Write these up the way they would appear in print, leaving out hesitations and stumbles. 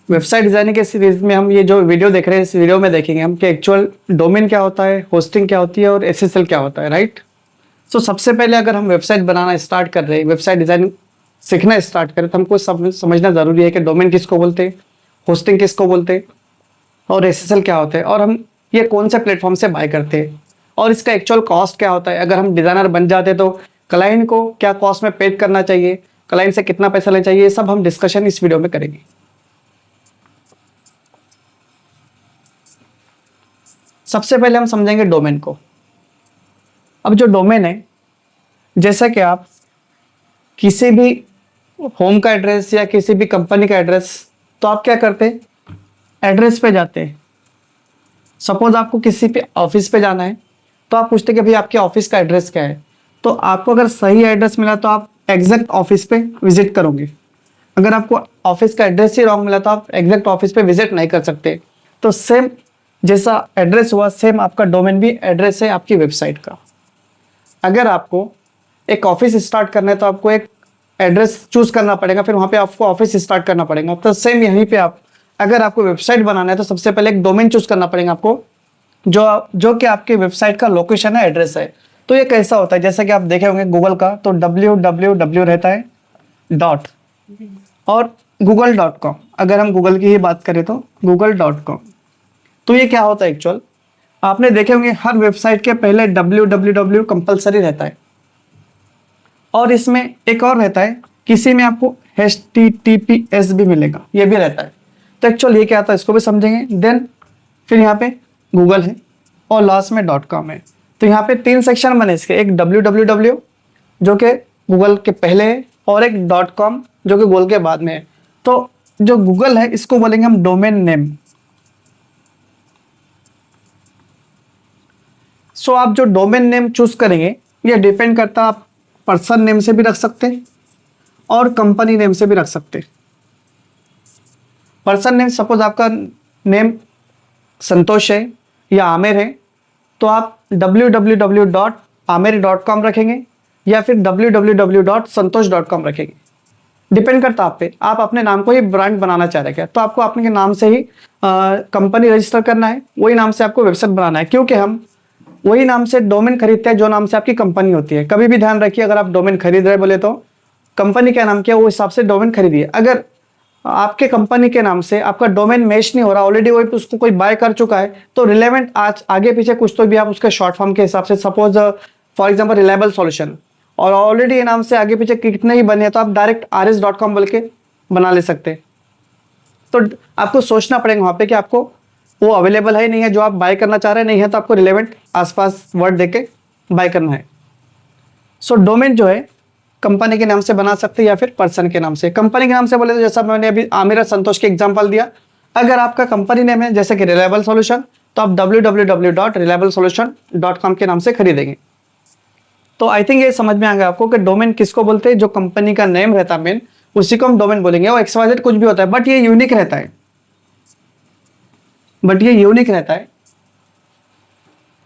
Website designing के series में हम ये जो वीडियो देख रहे हैं, इस वीडियो में देखेंगे हम कि एक्चुअल डोमेन क्या होता है, होस्टिंग क्या होती है और एसएसएल क्या होता है, राइट। सो सबसे पहले अगर हम वेबसाइट बनाना स्टार्ट कर रहे हैं, वेबसाइट डिजाइनिंग सीखना स्टार्ट करें, तो हमको समझना जरूरी है कि डोमेन किसको बोलते हैं, होस्टिंग किसको बोलते हैं और एसएसएल क्या होता है, और हम ये कौन से प्लेटफॉर्म से बाय करते हैं और इसका एक्चुअल कॉस्ट क्या होता है। अगर हम डिजाइनर बन जाते हैं तो क्लाइंट को क्या कॉस्ट में पे करना चाहिए, क्लाइंट से कितना पैसा लेना चाहिए, ये सब हम डिस्कशन इस वीडियो में करेंगे। सबसे पहले हम समझेंगे डोमेन को। अब जो डोमेन है, जैसा कि आप किसी भी होम का एड्रेस या किसी भी कंपनी का एड्रेस, तो आप क्या करते हैं, एड्रेस पे जाते हैं। सपोज आपको किसी पे ऑफिस पे जाना है तो आप पूछते हैं कि भाई आपके ऑफिस का एड्रेस क्या है। तो आपको अगर सही एड्रेस मिला तो आप एग्जैक्ट ऑफिस पे विजिट करोगे। अगर आपको ऑफिस का एड्रेस ही रॉन्ग मिला तो आप एग्जैक्ट ऑफिस पे विजिट नहीं कर सकते। तो सेम जैसा एड्रेस हुआ, सेम आपका डोमेन भी एड्रेस है आपकी वेबसाइट का। अगर आपको एक ऑफिस स्टार्ट करना है तो आपको एक एड्रेस चूज करना पड़ेगा, फिर वहाँ पे आपको ऑफिस स्टार्ट करना पड़ेगा। तो सेम यहीं पे आप अगर आपको वेबसाइट बनाना है तो सबसे पहले एक डोमेन चूज करना पड़ेगा आपको, जो कि आपके वेबसाइट का लोकेशन है, एड्रेस है। तो ये कैसा होता है, जैसा कि आप देखे होंगे गूगल का, तो www रहता है डॉट, और google.com, अगर हम गूगल की ही बात करें तो google.com। तो ये क्या होता है, एक्चुअल आपने देखे होंगे हर वेबसाइट के पहले www कंपलसरी रहता है, और इसमें एक और रहता है, किसी में आपको HTTPS भी मिलेगा, ये भी रहता है। तो एक्चुअल ये क्या आता है इसको भी समझेंगे। देन फिर यहाँ पे गूगल है और लास्ट में .com है। तो यहाँ पे 3 सेक्शन बने इसके, एक www जो कि गूगल के पहले है और एक .com जो कि गूगल के बाद में है। तो जो गूगल है इसको बोलेंगे हम डोमेन नेम। सो आप जो डोमेन नेम चूज करेंगे ये डिपेंड करता है, आप पर्सन नेम से भी रख सकते हैं और कंपनी नेम से भी रख सकते हैं। पर्सन नेम, सपोज आपका नेम संतोष है या आमिर है तो आप www.amir.com रखेंगे या फिर www.santosh.com रखेंगे। डिपेंड करता है आप पे, आप अपने नाम को ही ब्रांड बनाना चाह रहे हैं तो आपको अपने नाम से ही कंपनी रजिस्टर करना है, वही नाम से आपको वेबसाइट बनाना है, क्योंकि हम वही नाम से डोमेन खरीदते हैं जो नाम से आपकी कंपनी होती है। कभी भी ध्यान रखिए, अगर आप डोमेन खरीद रहे बोले तो कंपनी का नाम क्या है वो हिसाब से डोमेन खरीदिए। अगर आपके कंपनी के नाम से आपका डोमेन मैच नहीं हो रहा, ऑलरेडी वही उसको कोई बाय कर चुका है, तो रिलेवेंट आज आगे पीछे कुछ तो भी आप उसके शॉर्ट फॉर्म के हिसाब से, suppose for example reliable solution, और ऑलरेडी ये नाम से आगे पीछे कितने ही बने तो आप डायरेक्ट rs.com बोल के बना ले सकते हैं। तो आपको सोचना पड़ेगा वहाँ पे कि आपको वो अवेलेबल है नहीं है जो आप बाय करना चाह रहे हैं, नहीं है तो आपको रिलेवेंट आसपास वर्ड देके बाय करना है। सो डोमेन जो है कंपनी के नाम से बना सकते हैं या फिर पर्सन के नाम से। कंपनी के नाम से बोले तो जैसा मैंने अभी आमिर संतोष के एग्जांपल दिया। अगर आपका कंपनी नेम है जैसे कि रिलायबल सॉल्यूशन तो आप www.reliablesolution.com के नाम से खरीदेंगे। तो आई थिंक ये समझ में आ गया आपको कि डोमेन किसको बोलते हैं, जो कंपनी का नेम रहता है मेन उसी को हम डोमेन बोलेंगे। और XYZ कुछ भी होता है बट ये यूनिक रहता है,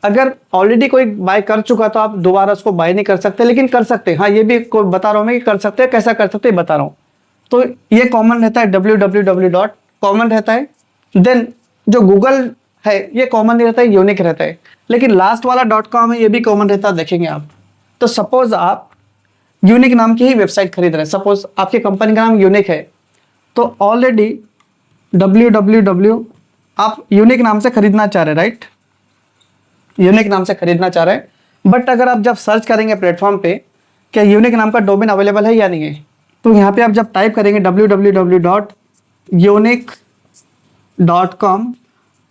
अगर ऑलरेडी कोई बाय कर चुका तो आप दोबारा उसको बाय नहीं कर सकते, लेकिन कर सकते हैं। हाँ, ये भी बता रहा हूं मैं कि कर सकते हैं, कैसा कर सकते हैं बता रहा हूं। तो ये कॉमन रहता है, www. कॉमन रहता है। देन जो गूगल है ये कॉमन नहीं रहता है, यूनिक रहता है। लेकिन लास्ट वाला .com है, ये भी कॉमन रहता है, देखेंगे आप। तो सपोज आप यूनिक नाम की ही वेबसाइट खरीद रहे हैं, सपोज आपकी कंपनी का नाम यूनिक है तो ऑलरेडी www आप यूनिक नाम से खरीदना चाह रहे हैं, राइट, यूनिक नाम से खरीदना चाह रहे हैं। बट अगर आप जब सर्च करेंगे प्लेटफॉर्म पे क्या यूनिक नाम का डोमेन अवेलेबल है या नहीं है, तो यहाँ पे आप जब टाइप करेंगे www.unique.com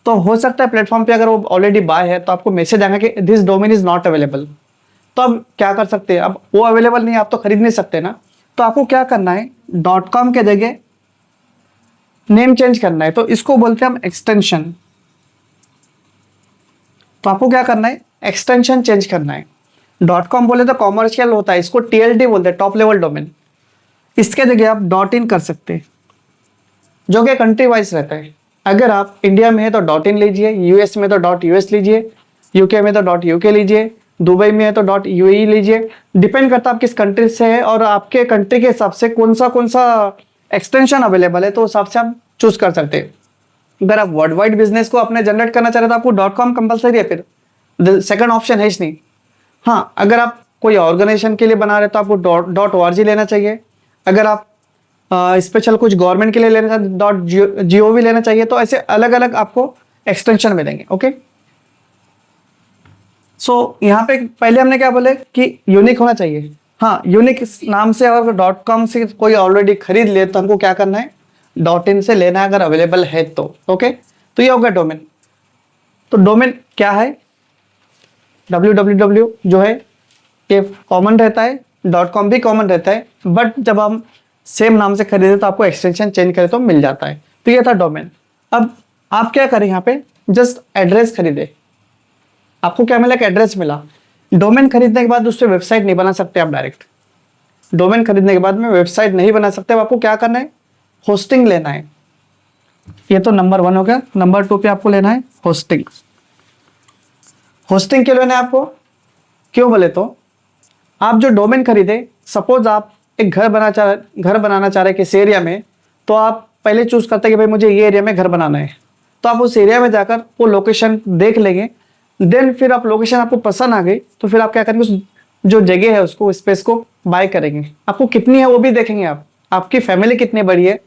तो हो सकता है प्लेटफॉर्म पे अगर वो ऑलरेडी बाय है तो आपको मैसेज आएगा कि this domain is not available. तो अब क्या कर सकते हैं, अब वो अवेलेबल नहीं है, आप तो खरीद नहीं सकते ना। तो आपको क्या करना है, .com के जगह नेम चेंज करना है, तो इसको बोलते हैं हम एक्सटेंशन। तो आपको क्या करना है, एक्सटेंशन चेंज करना है। .com बोले तो कॉमर्शियल होता है, इसको TLD बोलते हैं, टॉप लेवल डोमेन। इसके जगह आप .in कर सकते हैं, जो कि कंट्री वाइज रहता है। अगर आप इंडिया में है तो .in लीजिए, US में तो .US लीजिए, UK में तो .UK लीजिए, दुबई में है तो .UAE लीजिए। डिपेंड करता है आप किस कंट्री से है और आपके कंट्री के हिसाब से कौन सा एक्सटेंशन अवेलेबल है, तो उस हिसाब से आप चूज कर सकते हैं। अगर आप वर्ल्ड वाइड बिजनेस को अपने जनरेट करना चाह रहे हैं तो आपको .com कंपलसरी है, फिर सेकंड ऑप्शन है ही नहीं। हाँ, अगर आप कोई ऑर्गेनाइजेशन के लिए बना रहे तो आपको .org लेना चाहिए। अगर आप स्पेशल कुछ गवर्नमेंट के लिए लेना चाहते .gov लेना चाहिए। तो ऐसे अलग अलग आपको एक्सटेंशन मिलेंगे। ओके, सो यहाँ पे पहले हमने क्या बोले कि यूनिक होना चाहिए। हाँ, यूनिक नाम से अगर .com से कोई ऑलरेडी खरीद ले तो हमको क्या करना है, .in से लेना है अगर अवेलेबल है तो। ओके, तो ये होगा डोमेन। तो डोमेन क्या है, www जो है ये कॉमन रहता है, .com भी कॉमन रहता है, बट जब हम सेम नाम से खरीदे तो आपको एक्सटेंशन चेंज करें तो मिल जाता है। तो ये था डोमेन। अब आप क्या करें, यहाँ पे जस्ट एड्रेस खरीदे, आपको क्या मिला, एक एड्रेस मिला। डोमेन खरीदने के बाद उससे वेबसाइट नहीं बना सकते आप डायरेक्ट। डोमेन खरीदने के बाद में वेबसाइट नहीं बना सकते। अब आपको क्या करना है, होस्टिंग लेना है। ये तो नंबर 1 हो गया। नंबर 2 पे आपको लेना है होस्टिंग। होस्टिंग क्यों लेना है आपको, क्यों बोले तो आप जो डोमेन खरीदे, सपोज आप एक घर बनाना चाह रहे हैं किसी एरिया में, तो आप पहले चूज करते हैं कि भाई मुझे ये एरिया में घर बनाना है। तो आप उस एरिया में जाकर वो लोकेशन देख लेंगे। देन फिर आप लोकेशन आपको पसंद आ गई तो फिर आप क्या करेंगे, उस जो जगह है उसको, स्पेस को बाय करेंगे। आपको कितनी है वो भी देखेंगे, आपकी फैमिली कितनी बड़ी है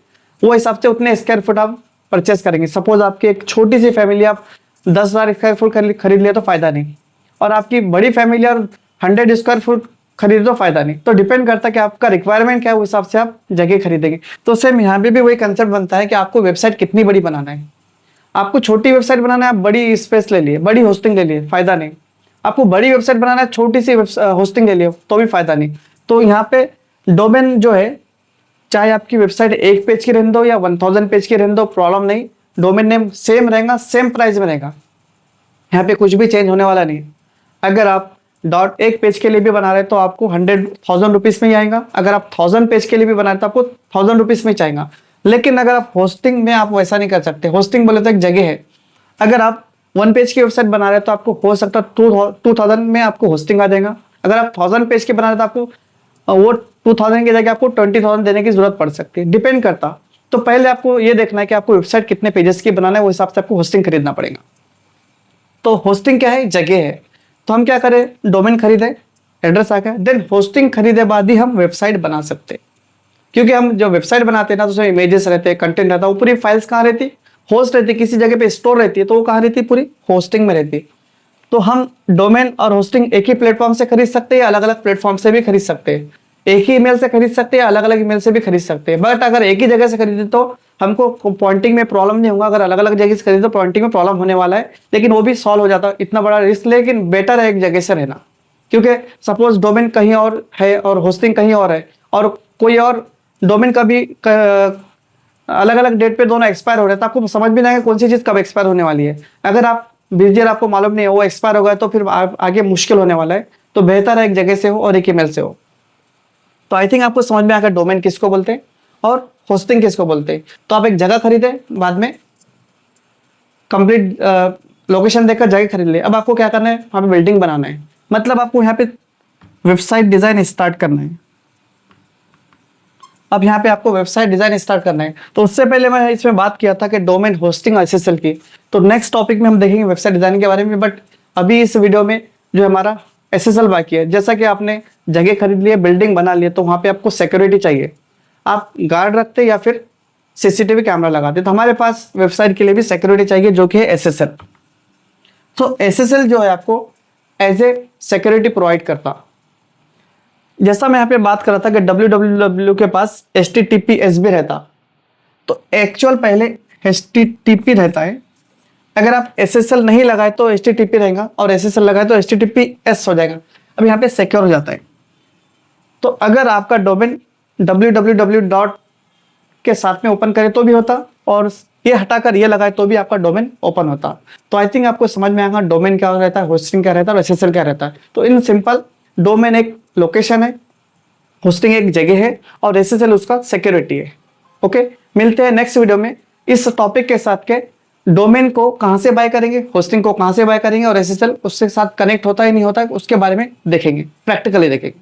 वो हिसाब से उतने स्क्वायर फुट आप परचेस करेंगे। सपोज आपकी एक छोटी सी फैमिली, आप 10,000 स्क्वायर फुट खरीद लिया तो फायदा नहीं, और आपकी बड़ी फैमिली और 100 स्क्वायर फुट खरीदे तो फायदा नहीं। तो डिपेंड करता है कि आपका रिक्वायरमेंट क्या है, उस हिसाब से आप जगह खरीदेंगे। तो सेम यहाँ पे भी वही कंसेप्ट बनता है कि आपको वेबसाइट कितनी बड़ी बनाना है। आपको छोटी वेबसाइट बनाना है, आप बड़ी स्पेस ले लिए, बड़ी होस्टिंग ले लिए, फायदा नहीं। आपको बड़ी वेबसाइट बनाना है, छोटी सी होस्टिंग ले लिए तो भी फायदा नहीं। तो यहाँ पे डोमेन जो है, चाहे आपकी वेबसाइट 1 पेज की रहने दो या 1000 पेज की रहने दो, प्रॉब्लम नहीं। डोमेन नेम सेम रहेगा, सेम प्राइस में रहेगा, यहाँ पे कुछ भी चेंज होने वाला नहीं। अगर आप .1 पेज के लिए भी बना रहे तो आपको 100,000 रुपीज में ही आएगा। अगर आप 1000 पेज के लिए भी बना रहे तो आपको 1000 रुपीज में ही आएगा। लेकिन अगर आप होस्टिंग में आप वैसा नहीं कर सकते। होस्टिंग बोले तो एक जगह है। अगर आप 1 पेज की वेबसाइट बना रहे हैं तो आपको हो सकता है 2000 में आपको होस्टिंग आ जाएगा। अगर आप 1000 पेज के बना रहे तो आपको वो 2000 की जगह आपको 20,000 देने की जरूरत पड़ सकती है, डिपेंड करता। तो पहले आपको ये देखना है कि आपको वेबसाइट कितने पेजेस की बनाना है, वो हिसाब से आपको होस्टिंग खरीदना पड़ेगा। तो होस्टिंग क्या है, जगह है। तो हम क्या करें, डोमेन खरीदे, एड्रेस आ गया, देन होस्टिंग खरीदे बाद ही हम वेबसाइट बना सकते हैं। क्योंकि हम जो वेबसाइट बनाते हैं ना तो उसमें इमेजेस रहते हैं, कंटेंट रहता है, वो पूरी फाइल्स कहाँ रहती, होस्ट रहती है, किसी जगह पे स्टोर रहती है। तो वो कहाँ रहती है, पूरी होस्टिंग में रहती है। तो हम डोमेन और होस्टिंग एक ही प्लेटफॉर्म से खरीद सकते हैं या अलग अलग प्लेटफॉर्म से भी खरीद सकते हैं। एक ही ईमेल से खरीद सकते हैं, अलग अलग ईमेल से भी खरीद सकते हैं। बट अगर एक ही जगह से खरीदे तो हमको पॉइंटिंग में प्रॉब्लम नहीं होगा। अगर अलग अलग जगह से खरीदे तो पॉइंटिंग में प्रॉब्लम होने वाला है, लेकिन वो भी सॉल्व हो जाता है। इतना बड़ा रिस्क, लेकिन बेटर है एक जगह से रहना। क्योंकि सपोज डोमेन कहीं और है और होस्टिंग कहीं और है, और कोई और डोमेन का भी अलग अलग डेट पे दोनों एक्सपायर हो रहे हैं, तो आपको समझ भी नहीं आएगा कौन सी चीज़ कब एक्सपायर होने वाली है। अगर आप बिजनेस आपको मालूम नहीं है, वो एक्सपायर हो गया तो फिर आगे मुश्किल होने वाला है। तो बेहतर है एक जगह से हो और एक ईमेल से हो। तो आई थिंक आपको समझ में आकर डोमेन किसको बोलते हैं और होस्टिंग किसको बोलते हैं। तो आप एक जगह खरीदे, बाद में कंप्लीट लोकेशन देखकर जगह खरीद ले। अब आपको क्या करना है, वहाँ पे बिल्डिंग बनाना है। मतलब आपको यहाँ पे वेबसाइट डिजाइन स्टार्ट करना है। अब यहाँ पे आपको वेबसाइट डिजाइन स्टार्ट करना है। तो उससे पहले मैं इसमें बात किया था कि डोमेन, होस्टिंग और एसएसएल की। तो नेक्स्ट टॉपिक में हम देखेंगे वेबसाइट डिजाइन के बारे में। बट अभी इस वीडियो में जो हमारा एसएसएल बाकी है, जैसा कि आपने जगह खरीद लिया, बिल्डिंग बना लिया, तो वहाँ पे आपको सिक्योरिटी चाहिए। आप गार्ड रखते या फिर सीसीटीवी कैमरा लगाते, तो हमारे पास वेबसाइट के लिए भी सिक्योरिटी चाहिए, जो कि है एसएसएल। तो एसएसएल जो है आपको एज ए सिक्योरिटी प्रोवाइड करता। जैसा मैं यहाँ पे बात कर रहा था कि www के पास HTTPS भी रहता, तो एक्चुअल पहले HTTP रहता है। अगर आप SSL नहीं लगाए तो HTTP रहेगा, और SSL लगाए तो HTTPS हो जाएगा। अब यहाँ पे सिक्योर हो जाता है। तो अगर आपका डोमेन www के साथ में ओपन करे तो भी होता, और ये हटाकर ये लगाए तो भी आपका डोमेन ओपन होता। तो आई थिंक आपको समझ में आएगा डोमेन क्या रहता है, होस्टिंग क्या रहता है और SSL क्या रहता है। तो इन सिंपल, डोमेन एक लोकेशन है, होस्टिंग एक जगह है, और SSL उसका सिक्योरिटी है। ओके, मिलते हैं नेक्स्ट वीडियो में इस टॉपिक के साथ के डोमेन को कहां से बाय करेंगे, होस्टिंग को कहां से बाय करेंगे, और SSL उसके साथ कनेक्ट होता है नहीं होता है, उसके बारे में देखेंगे, प्रैक्टिकली देखेंगे।